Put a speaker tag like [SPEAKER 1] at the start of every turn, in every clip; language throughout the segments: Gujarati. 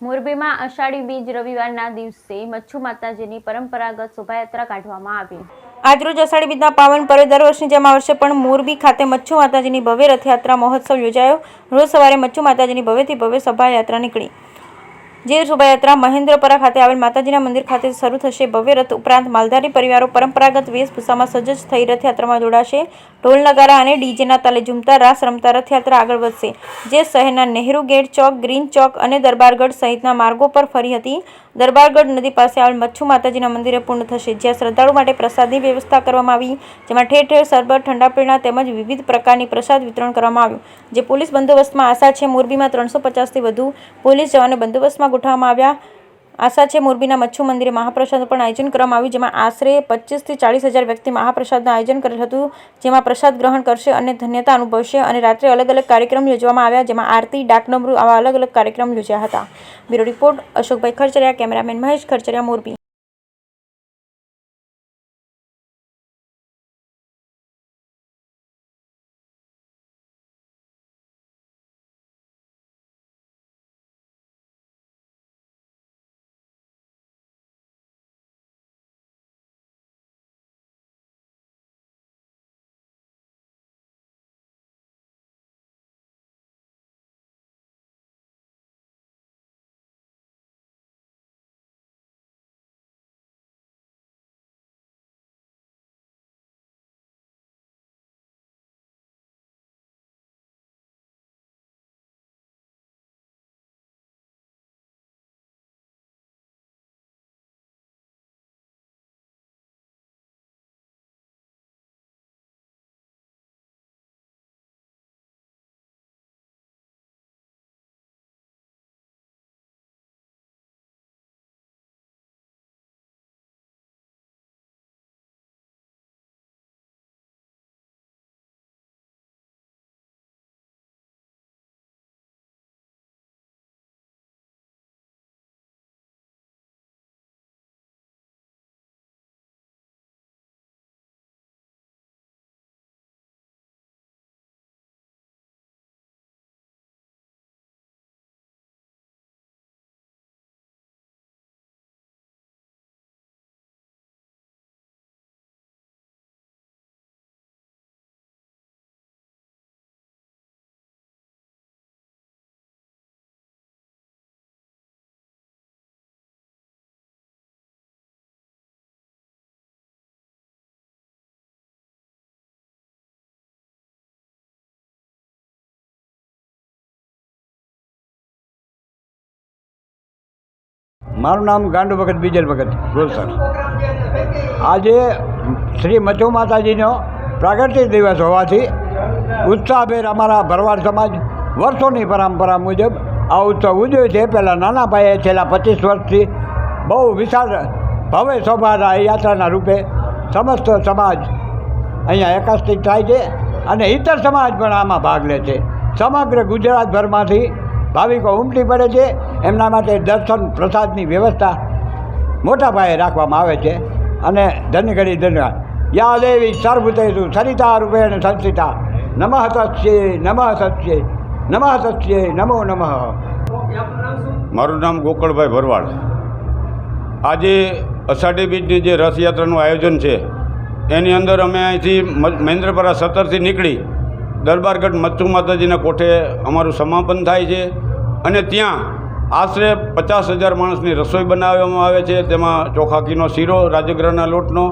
[SPEAKER 1] મોરબીમાં અષાઢી બીજ રવિવારના દિવસે મચ્છુ માતાજીની પરંપરાગત શોભાયાત્રા કાઢવામાં આવી। આજરોજ અષાઢી બીજના પાવન પર્વે દર વર્ષની જેમ આ વર્ષે પણ મોરબી ખાતે મચ્છુ માતાજીની ભવ્ય રથયાત્રા મહોત્સવ યોજાયો। રોજ સવારે મચ્છુ માતાજીની ભવ્યથી ભવ્ય શોભાયાત્રા નીકળી, જે શોભાયાત્રા મહેન્દ્રપરા ખાતે આવેલ માતાજીના મંદિર ખાતે શરૂ થશે। ભવ્ય રથ ઉપરાંત માલધારી પરિવારો પરંપરાગત વેશભૂષામાં સજ્જ થઈ રથયાત્રામાં જોડાશે। ઢોલ નગારા અને ડીજેના તાલે ઝૂમતા રાસ રમતા રથયાત્રા આગળ વધશે, જે શહેરના નહેરુ ગેટ ચોક, ગ્રીન ચોક અને દરબારગઢ સહિતના માર્ગો પર ફરી હતી। દરબારગઢ નદી પાસે આવેલ મચ્છુ માતાજીના મંદિરે પૂર્ણ થશે, જ્યાં શ્રદ્ધાળુ માટે પ્રસાદની વ્યવસ્થા કરવામાં આવી, જેમાં ઠેર ઠેર સરબત, ઠંડા પીણા તેમજ વિવિધ પ્રકારની પ્રસાદ વિતરણ કરવામાં આવ્યું। જે પોલીસ બંદોબસ્તમાં આશા છે। મોરબીમાં 350થી વધુ પોલીસ જવાનો બંદોબસ્તમાં ગોઠવવામાં આવ્યા। આશા છે મોરબીના મચ્છુ મંદિરે મહાપ્રસાદનું પણ આયોજન કરવામાં આવ્યું, જેમાં આશરે 25થી 40 હજાર વ્યક્તિ મહાપ્રસાદનું આયોજન કરેલ હતું, જેમાં પ્રસાદ ગ્રહણ કરશે અને ધન્યતા અનુભવશે। અને રાત્રે અલગ અલગ કાર્યક્રમ યોજવામાં આવ્યા, જેમાં આરતી, ડાકનમરૂ આવા અલગ અલગ કાર્યક્રમ યોજ્યા હતા। બ્યુરો રિપોર્ટ અશોકભાઈ ખરચરિયા, કેમેરામેન મહેશ ખરચરિયા, મોરબી।
[SPEAKER 2] મારું નામ ગાંડુ ભગત બીજલ ભગત ગોલસર। આજે શ્રી મચ્છુ માતાજીનો પ્રાગટ્ય દિવસ હોવાથી ઉત્સાહભેર અમારા ભરવાડ સમાજ વર્ષોની પરંપરા મુજબ આ ઉત્સવ ઉજવે છે। પહેલાં નાના પાયે છેલ્લા 25 વર્ષથી બહુ વિશાળ ભવ્ય શોભાયાત્રાના રૂપે સમસ્ત સમાજ અહીંયા એકત્રિત થાય છે અને ઇતર સમાજ પણ આમાં ભાગ લે છે। સમગ્ર ગુજરાતભરમાંથી ભાવિકો ઉમટી પડે છે। એમના માટે દર્શન પ્રસાદની વ્યવસ્થા મોટા પાયે રાખવામાં આવે છે અને ધન્યઘડી ધન્યવાદ। યા દેવી સર્વભૂતેષુ સરિતા રૂપેણ સંસ્થિતા નમઃ તસ્યૈ નમઃ તસ્યૈ નમઃ તસ્યૈ નમો નમઃ।
[SPEAKER 3] મારું નામ ગોકળભાઈ ભરવાડ। આજે અષાઢી બીજની જે રથયાત્રાનું આયોજન છે એની અંદર અમે અહીંથી મહેન્દ્રપરા 17થી નીકળી દરબારગઢ મચ્છુ માતાજીના કોઠે અમારું સમાપન થાય છે અને ત્યાં આશરે 50,000 માણસની રસોઈ બનાવવામાં આવે છે। તેમાં ચોખા ઘીનો શીરો, રાજગરાના લોટનો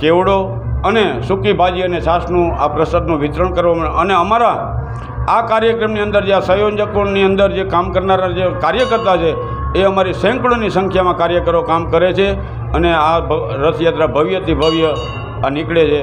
[SPEAKER 3] ચેવડો અને સૂકી ભાજી અને છાશનું આ પ્રસાદનું વિતરણ કરવામાં। અને અમારા આ કાર્યક્રમની અંદર જે સંયોજકોની અંદર જે કામ કરનારા જે કાર્યકર્તા છે એ અમારી સેંકડોની સંખ્યામાં કાર્યકરો કામ કરે છે અને આ રથયાત્રા ભવ્યથી ભવ્ય આ નીકળે છે।